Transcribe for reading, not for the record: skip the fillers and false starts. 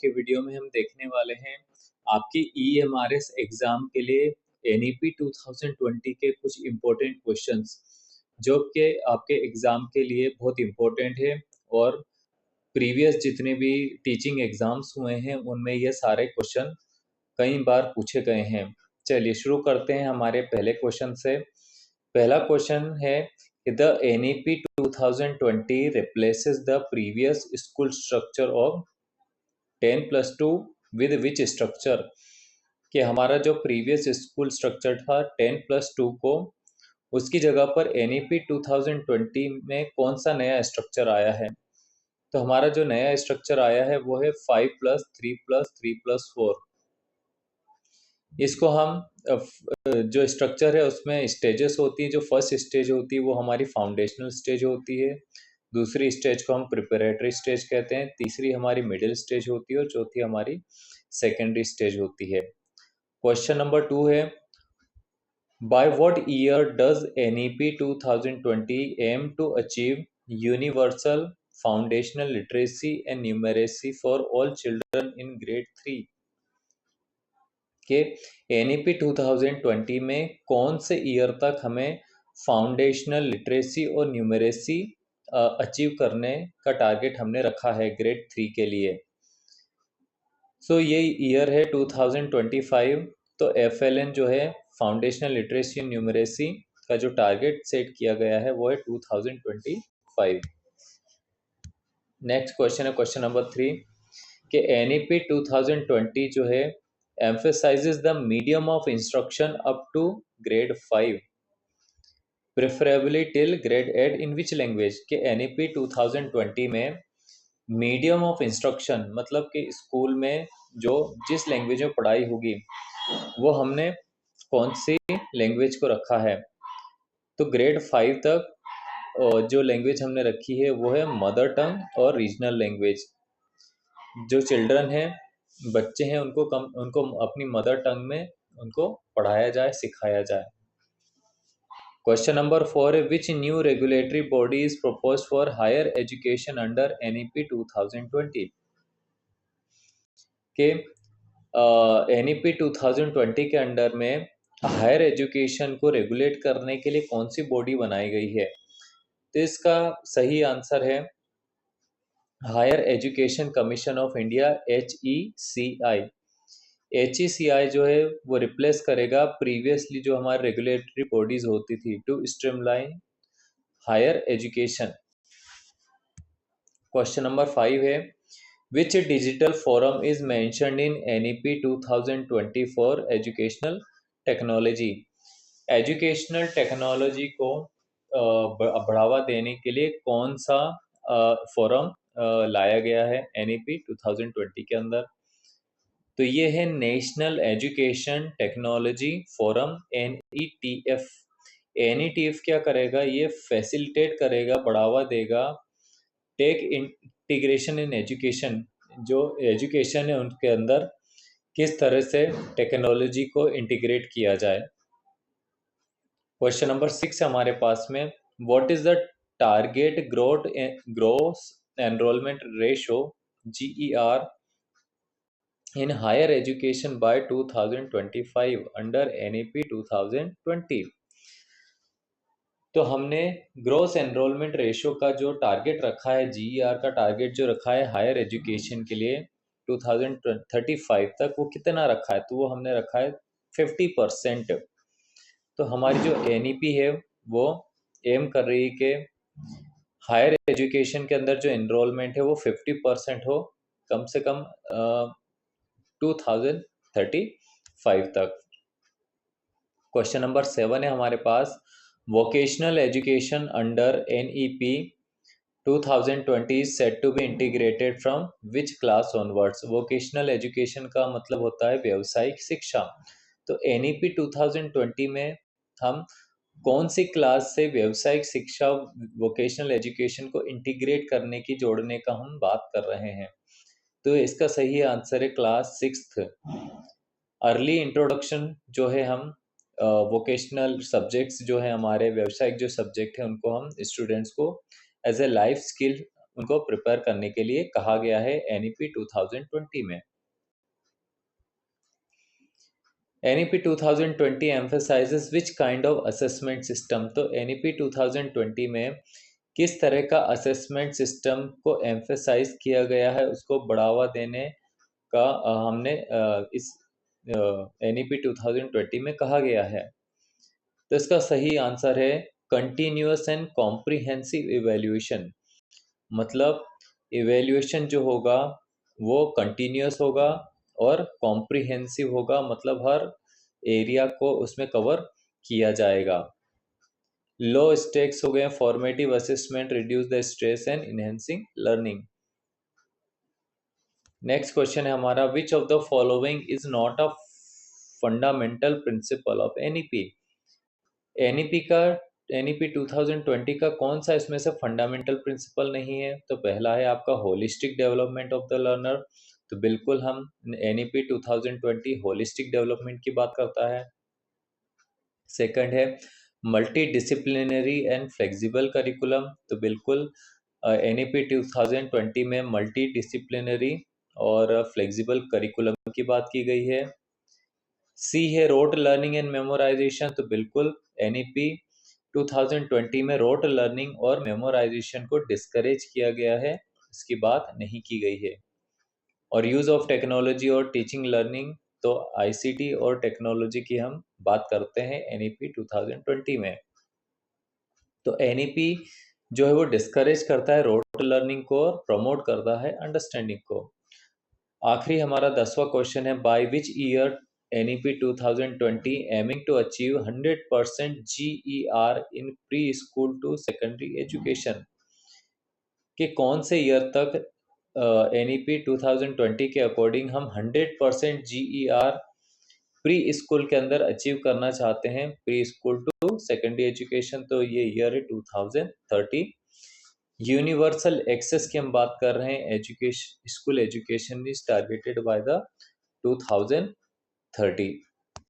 के वीडियो में हम देखने वाले हैं आपके EMRS एग्जाम के लिए NEP 2020 के कुछ इम्पोर्टेंट क्वेश्चंस जो कि आपके एग्जाम के लिए बहुत इम्पोर्टेंट है और प्रीवियस जितने भी टीचिंग एग्जाम्स हुए हैं उनमें ये सारे क्वेश्चन कई बार पूछे गए हैं। चलिए शुरू करते हैं हमारे पहले क्वेश्चन से। पहला क्वेश्चन है the NEP 2020 replaces the previous school structure of 10+2 with which structure? कि हमारा जो प्रीवियस स्कूल स्ट्रक्चर था 10+2 को उसकी जगह पर NEP 2020 में कौन सा नया स्ट्रक्चर आया है? तो हमारा जो नया स्ट्रक्चर आया है वो है 5+3+3+4। इसको हम जो स्ट्रक्चर है उसमें स्टेजेस होती है। जो फर्स्ट स्टेज होती है वो हमारी फाउंडेशनल स्टेज होती है, दूसरी स्टेज को हम प्रिपरेटरी स्टेज कहते हैं, तीसरी हमारी मिडिल स्टेज होती है और चौथी हमारी सेकेंडरी स्टेज होती है। क्वेश्चन नंबर 2 है by what year does NEP 2020 aim to achieve universal foundational literacy and numeracy for all children in grade 3? कि NEP 2020 में कौन से ईयर तक हमें फाउंडेशनल लिटरेसी और न्यूमरेसी अचीव करने का टारगेट हमने रखा है ग्रेड 3 के लिए। सो ये ईयर है 2025। तो FLN जो है फाउंडेशनल लिटरेसी और न्यूमरेसी का जो टारगेट सेट किया गया है वो है 2025। नेक्स्ट क्वेश्चन है क्वेश्चन नंबर 3 कि NEP 2020 जो है emphasizes the medium of instruction up to grade 5 preferably till grade 8 in which language? कि NEP 2020 में मीडियम ऑफ इंस्ट्रक्शन मतलब कि स्कूल में जो जिस लैंग्वेज में पढ़ाई होगी वो हमने कौन सी लैंग्वेज को रखा है। तो ग्रेड 5 तक जो लैंग्वेज हमने रखी है वो है मदर टंग और रीजनल लैंग्वेज। जो चिल्ड्रन हैं, बच्चे हैं, उनको अपनी मदर टंग में उनको पढ़ाया जाए, सिखाया जाए। क्वेश्चन नंबर 4 है which new regulatory body is proposed for higher education under NEP 2020? के NEP 2020 के अंडर में हायर एजुकेशन को रेगुलेट करने के लिए कौन सी बॉडी बनाई गई है? तो इसका सही आंसर है higher education commission of India HECI। HECI जो है वो रिप्लेस करेगा प्रीवियसली जो हमारे रेगुलेटरी बॉडीज होती थी to streamline higher education. Question number 5 है which digital forum is mentioned in NEP 2020 for educational technology? Educational technology को बढ़ावा देने के लिए कौन सा फोरम लाया गया है NEP 2020 के अंदर? तो ये है national education technology forum NETF। NETF क्या करेगा? ये फैसिलिटेट करेगा, बढ़ावा देगा टेक इंटीग्रेशन इन एजुकेशन। जो एजुकेशन है उनके अंदर किस तरह से टेक्नोलॉजी को इंटीग्रेट किया जाए। क्वेश्चन नंबर 6 हमारे पास में what is the target gross enrolment ratio GER in higher education by 2025 under NEP 2020? तो हमने ग्रोस एनरोलमेंट रेशो का जो टारगेट रखा है, GER का टारगेट जो रखा है हायर एजुकेशन के लिए 2035 तक, वो कितना रखा है? तो वो हमने रखा है 50%। तो हमारी जो NEP है वो एम कर रही है कि हायर एजुकेशन के अंदर जो एनरोलमेंट है वो 50% हो, कम से कम 2035 तक। क्वेश्चन नंबर 7 है हमारे पास vocational education under NEP 2020 is set to be integrated from which class onwards? Vocational education का मतलब होता है व्यावसायिक शिक्षा। तो NEP 2020 में हम कौन सी क्लास से व्यावसायिक शिक्षा वोकेशनल एजुकेशन को इंटीग्रेट करने की, जोड़ने का हम बात कर रहे हैं? तो इसका सही आंसर है क्लास 6th। अर्ली इंट्रोडक्शन जो है हम वोकेशनल सब्जेक्ट्स जो है हमारे व्यावसायिक जो सब्जेक्ट है उनको हम स्टूडेंट्स को एज ए लाइफ स्किल उनको प्रिपेयर करने के लिए कहा गया है NEP 2020 में। NEP 2020 emphasizes which kind of assessment system? तो NEP 2020 में किस तरह का असेसमेंट सिस्टम को एम्फेसाइज किया गया है, उसको बढ़ावा देने का हमने इस NEP 2020 में कहा गया है। तो इसका सही आंसर है कंटिन्यूअस एंड कॉम्प्रिहेंसिव इवेल्यूएशन। मतलब इवेल्यूएशन जो होगा वो कंटिन्यूअस होगा और कॉम्प्रिहेंसिव होगा, मतलब हर एरिया को उसमें कवर किया जाएगा। लो स्टेक्स हो गए formative assessment, reduce the stress and enhancing learning. Next question है हमारा, which of the following is not a fundamental principle of NEP? NEP का NEP 2020 का कौन सा इसमें से फंडामेंटल प्रिंसिपल नहीं है? तो पहला है आपका holistic development of the learner. तो बिल्कुल हम NEP 2020 होलिस्टिक डेवलपमेंट की बात करता है। सेकंड है multi disciplinary and flexible curriculum. तो बिल्कुल NEP 2020 में मल्टी डिसिप्लिनरी और फ्लेक्सिबल करिकुलम की बात की गई है। सी है रोट लर्निंग एंड मेमोराइजेशन। तो बिल्कुल NEP 2020 में रोट लर्निंग और मेमोराइजेशन को डिस्करेज किया गया है, इसकी बात नहीं की गई है। और यूज ऑफ टेक्नोलॉजी और टीचिंग लर्निंग, तो ICT और टेक्नोलॉजी की हम बात करते हैं NEP 2020 में। तो NEP जो है वो डिस्करेज करता है रोट लर्निंग को और प्रमोट करता है अंडरस्टैंडिंग को। आखिरी हमारा 10वां क्वेश्चन है, by which year NEP 2020 aiming to achieve 100% GER in pre school to secondary education? कि कौन से ईयर तक NEP 2020 के अकॉर्डिंग हम 100% GER प्री स्कूल के अंदर अचीव करना चाहते हैं, pre school to secondary education? तो ये ईयर है 2030। यूनिवर्सल एक्सेस की हम बात कर रहे हैं, education school education is targeted by the 2030।